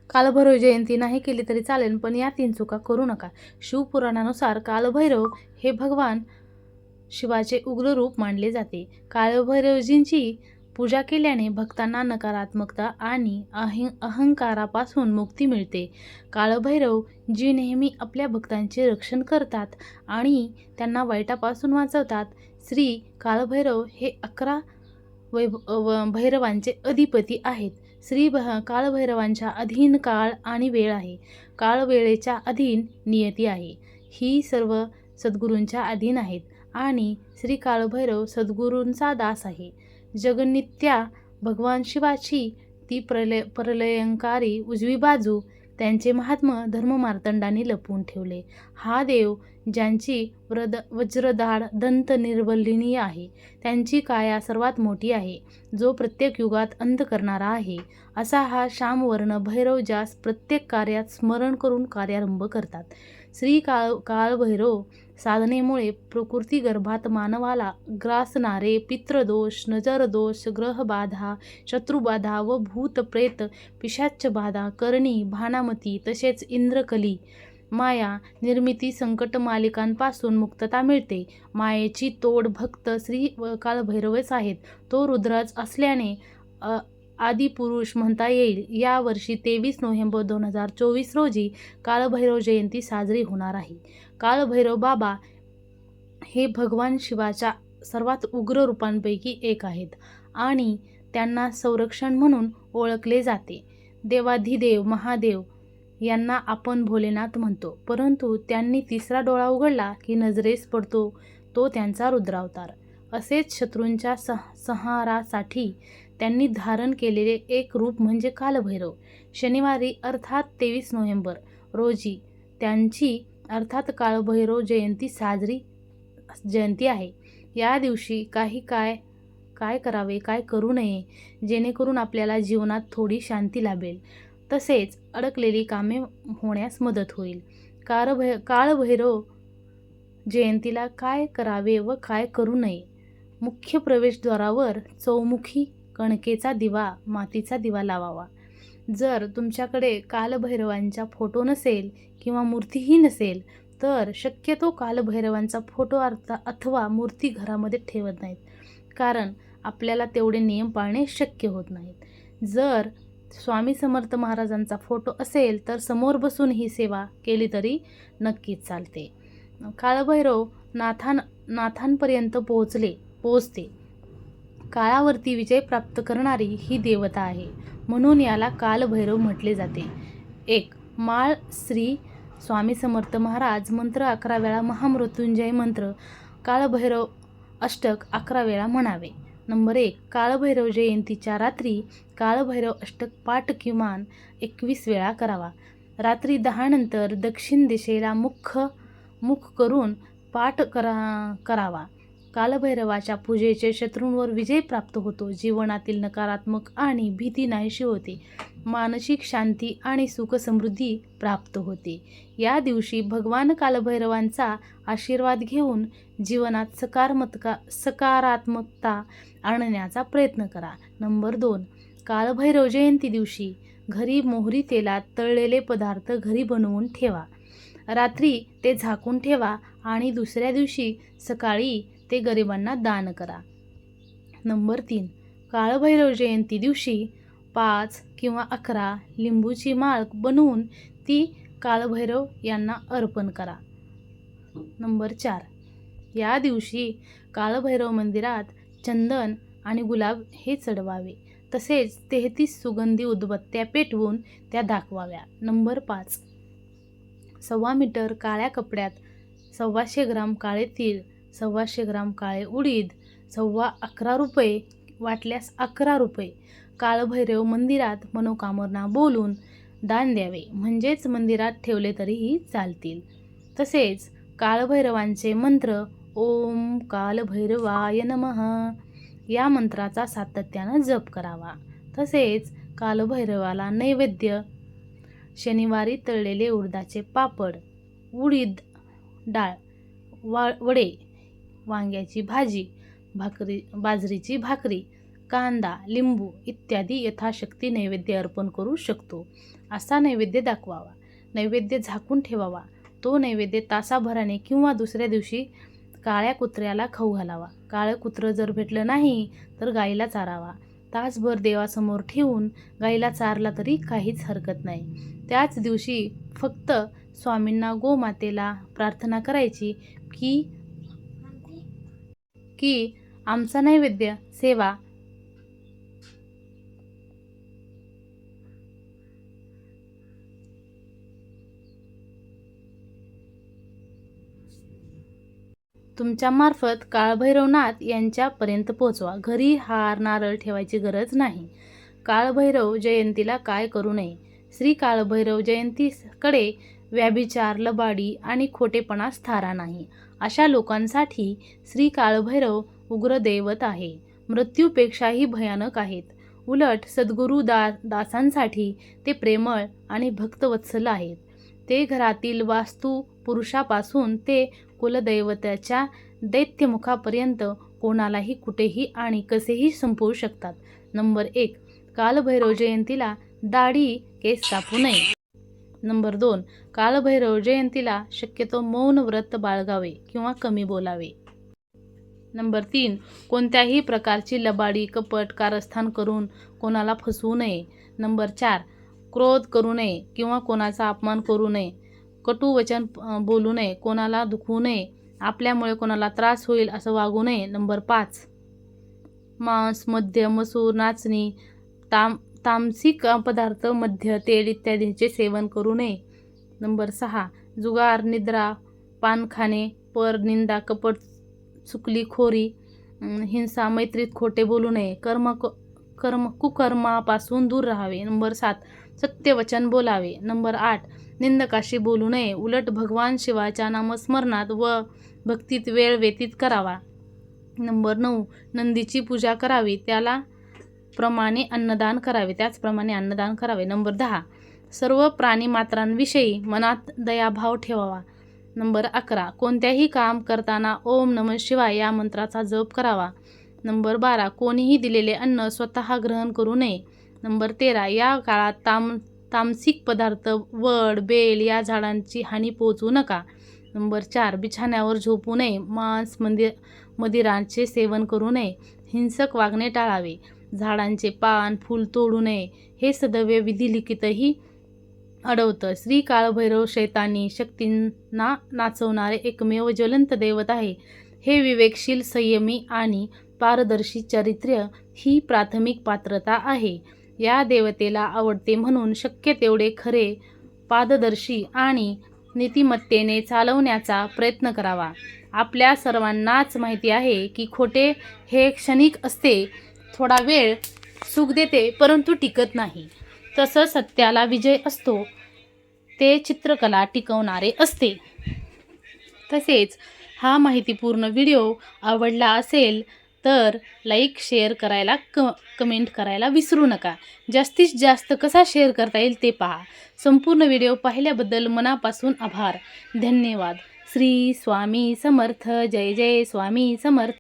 कालभैरव जयंती नाही केली तरी चालेल, पण या 3 चुका करू नका. शिवपुराणानुसार कालभैरव हे भगवान शिवाचे उग्र रूप मानले जाते. कालभैरवजींची पूजा केल्याने भक्तांना नकारात्मकता आणि अहंकारापासून मुक्ती मिळते. कालभैरव जी नेहमी आपल्या भक्तांचे रक्षण करतात आणि त्यांना वाईटापासून वाचवतात. श्री कालभैरव हे 11 भैरवांचे अधिपती आहेत. कालभैरवांच्या अधीन काळ आणि वेळ आहे. काळ वेळेच्या अधीन नियती आहे. ही सर्व सद्गुरूंच्या अधीन आहेत आणि श्री कालभैरव सद्गुरूंचा दास आहे. जगन्नित्या भगवान शिवाची ती प्रलयंकारी उजवी बाजू, त्यांचे महात्म्य धर्ममार्तंडांनी लपवून ठेवले. हा देव ज्यांची वज्रदाढ दंत निर्बलिनी आहे, त्यांची काया सर्वात मोठी आहे, जो प्रत्येक युगात अंत करणारा आहे, असा हा श्यामवर्ण भैरव ज्यास प्रत्येक कार्यात स्मरण करून कार्यारंभ करतात. श्री कालभैरव साधनेमुळे प्रकृती गर्भात मानवाला ग्रासणारे पितृदोष, नजरदोष, ग्रहबाधा, शत्रुबाधा व भूत प्रेत पिशाच्चबाधा, करणी, भानामती तसेच इंद्रकली माया निर्मिती संकट मालिकांपासून मुक्तता मिळते. मायेची तोड भक्त श्री कालभैरवच आहेत. तो रुद्रच असल्याने आदिपुरुष म्हणता येईल. या वर्षी 23 नोव्हेंबर 2024 रोजी कालभैरव जयंती साजरी होणार आहे. कालभैरव बाबा हे भगवान शिवाच्या सर्वात उग्र रूपांपैकी एक आहेत आणि त्यांना संरक्षण म्हणून ओळखले जाते. देवाधिदेव महादेव यांना आपण भोलेनाथ म्हणतो, परंतु त्यांनी तिसरा डोळा उघडला की नजरेस पडतो तो त्यांचा रुद्रावतार. असेच शत्रूंच्या संहारासाठी त्यांनी धारण केलेले एक रूप म्हणजे कालभैरव. शनिवारी अर्थात 23 नोव्हेंबर रोजी त्यांची अर्थात कालभैरव जयंती आहे. या दिवशी काय करावे, काय करू नये, जेणेकरून आपल्याला जीवनात थोडी शांती लाभेल, तसेच अडकलेली कामे होण्यास मदत होईल. कालभैरव जयंतीला काय करावे व काय करू नये. मुख्य प्रवेशद्वारावर चौमुखी कणकेचा दिवा, मातीचा दिवा लावावा. जर तुमच्याकडे कालभैरवांचा फोटो नसेल किंवा मूर्तीही नसेल तर शक्यतो कालभैरवांचा फोटो अथवा मूर्ती घरामध्ये ठेवत नाहीत, कारण आपल्याला तेवढे नियम पाळणे शक्य होत नाहीत. जर स्वामी समर्थ महाराजांचा फोटो असेल तर समोर बसून ही सेवा केली तरी नक्कीच चालते. कालभैरव नाथांपर्यंत पोहोचते. काळावरती विजय प्राप्त करणारी ही देवता आहे, म्हणून याला कालभैरव म्हटले जाते. 1. माळ श्री स्वामी समर्थ महाराज मंत्र 11 वेळा, महामृत्युंजय मंत्र कालभैरव अष्टक 11 वेळा म्हणावे. नंबर 1. कालभैरव जयंतीच्या रात्री कालभैरव अष्टक पाठ किमान 21 वेळा करावा. रात्री 10 नंतर दक्षिण दिशेला मुख करून पाठ करावा. कालभैरवाच्या पूजेचे शत्रूंवर विजय प्राप्त होतो. जीवनातील नकारात्मक आणि भीती नाहीशी होते. मानसिक शांती आणि सुखसमृद्धी प्राप्त होते. या दिवशी भगवान कालभैरवांचा आशीर्वाद घेऊन जीवनात सकारात्मकता आणण्याचा प्रयत्न करा. नंबर 2. कालभैरव जयंती दिवशी घरी मोहरी तेलात तळलेले पदार्थ घरी बनवून ठेवा. रात्री ते झाकून ठेवा आणि दुसऱ्या दिवशी सकाळी ते गरिबांना दान करा. नंबर 3. कालभैरव जयंती दिवशी 5 किंवा 11 लिंबूची माळ बनवून ती कालभैरव यांना अर्पण करा. नंबर 4. या दिवशी कालभैरव मंदिरात चंदन आणि गुलाब हे चढवावे. तसेच 33 सुगंधी उदबत्त्या पेटवून त्या दाखवाव्या. नंबर 5. 1.25 मीटर काळ्या कपड्यात 125 ग्राम काळे तीळ, 125 ग्राम काळे उडीद, 11 रुपये वाटल्यास 11 रुपये कालभैरव मंदिरात मनोकामना बोलून दान द्यावे. म्हणजेच मंदिरात ठेवले तरीही चालतील. तसेच कालभैरवांचे मंत्र ओम कालभैरवाय नमः या मंत्राचा सातत्यानं जप करावा. तसेच कालभैरवाला नैवेद्य शनिवारी तळलेले उडदाचे पापड, उडीद डाळ, वडे, वांग्याची भाजी, बाजरीची भाकरी, कांदा, लिंबू इत्यादी यथाशक्ती नैवेद्य अर्पण करू शकतो. असा नैवेद्य दाखवावा. नैवेद्य झाकून ठेवावा. तो नैवेद्य तासाभराने किंवा दुसऱ्या दिवशी काळ्या कुत्र्याला खाऊ घालावा. काळं कुत्रं जर भेटलं नाही तर गाईला चारावा. तासभर देवासमोर ठेवून गाईला चारला तरी काहीच हरकत नाही. त्याच दिवशी फक्त स्वामींना गोमातेला प्रार्थना करायची की आमचा नैवेद्य सेवा तुमच्यामार्फत काळभैरवनाथ यांच्यापर्यंत पोहोचवा. घरी हार नारळ ठेवायची गरज नाही. काळभैरव जयंतीला काय करू नये? श्री काळभैरव जयंतीकडे व्यभिचार, लबाडी आणि खोटेपणास थारा नाही. अशा लोकांसाठी श्री काळभैरव उग्र दैवत आहे. मृत्यूपेक्षाही भयानक आहेत. उलट सद्गुरू दासांसाठी ते प्रेमळ आणि भक्तवत्सल आहेत. ते घरातील वास्तू पुरुषापासून ते कुलदैवताच्या दैत्यमुखापर्यंत कोणालाही कुठेही आणि कसेही संपवू शकतात. नंबर 1. कालभैरव जयंतीला दाढी केस कापू नये. नंबर 2. कालभैरव जयंतीला शक्यतो मौन व्रत बाळगावे किंवा कमी बोलावे. नंबर 3. कोणत्याही प्रकारची लबाडी, कपट, कारस्थान करून कोणाला फसवू नये. नंबर 4. क्रोध करू नये किंवा कोणाचा अपमान करू नये. कटू वचन बोलू नये. कोणाला दुखवू नये. आपल्यामुळे कोणाला त्रास होईल असं वागू नये. नंबर 5. मांस, मद्य, मसूर, नाचणी, तामसिक पदार्थ, मद्य, तेल इत्यादींचे सेवन करू नये. नंबर 6. जुगार, निद्रा, पान खाणे, पर, निंदा, कपट, चुगलीखोरी, हिंसा, मैत्रीत खोटे बोलू नये. कुकर्मापासून दूर राहावे. नंबर 7. सत्यवचन बोलावे. नंबर 8. निंदकाशी बोलू नये. उलट भगवान शिवाच्या नामस्मरणात व भक्तीत वेळ व्यतीत करावा. नंबर 9. नंदीची पूजा करावी. त्याचप्रमाणे अन्नदान करावे. नंबर 10. सर्व प्राणीमात्रांविषयी मनात दयाभाव ठेवावा. नंबर 11. कोणत्याही काम करताना ओम नमः शिवाय या मंत्राचा जप करावा. नंबर 12. कोणीही दिलेले अन्न स्वतः ग्रहण करू नये. नंबर 13. या काळात तामसिक पदार्थ, वड, बेल या झाडांची हानी पोहोचवू नका. नंबर 4. बिछाण्यावर झोपू नये. मांस, मदिरांचे सेवन करू नये. हिंसक वागणे टाळावे. झाडांचे पान, फूल तोडू नये. हे सदैव विधिलिखितही अडवतं. श्री काळभैरव शैतानी शक्तींना नाचवणारे एकमेव ज्वलंत दैवत आहे. हे विवेकशील, संयमी आणि पारदर्शी चारित्र्य ही प्राथमिक पात्रता आहे. या देवतेला आवडते म्हणून शक्य तेवढे खरे, पारदर्शी आणि नीतिमत्तेने चालवण्याचा प्रयत्न करावा. आपल्या सर्वांनाच माहिती आहे की खोटे हे क्षणिक असते. थोडा वेळ सुख देते परंतु टिकत नाही. तसं सत्याला विजय असतो ते चित्रकला टिकवणारे असते. तसेच हा माहितीपूर्ण व्हिडिओ आवडला असेल तर लाईक, शेअर करायला, कमेंट करायला विसरू नका. जास्तीत जास्त कसा शेअर करता येईल ते पहा. संपूर्ण व्हिडिओ पाहिल्याबद्दल मनापासून आभार. धन्यवाद. श्री स्वामी समर्थ. जय जय स्वामी समर्थ.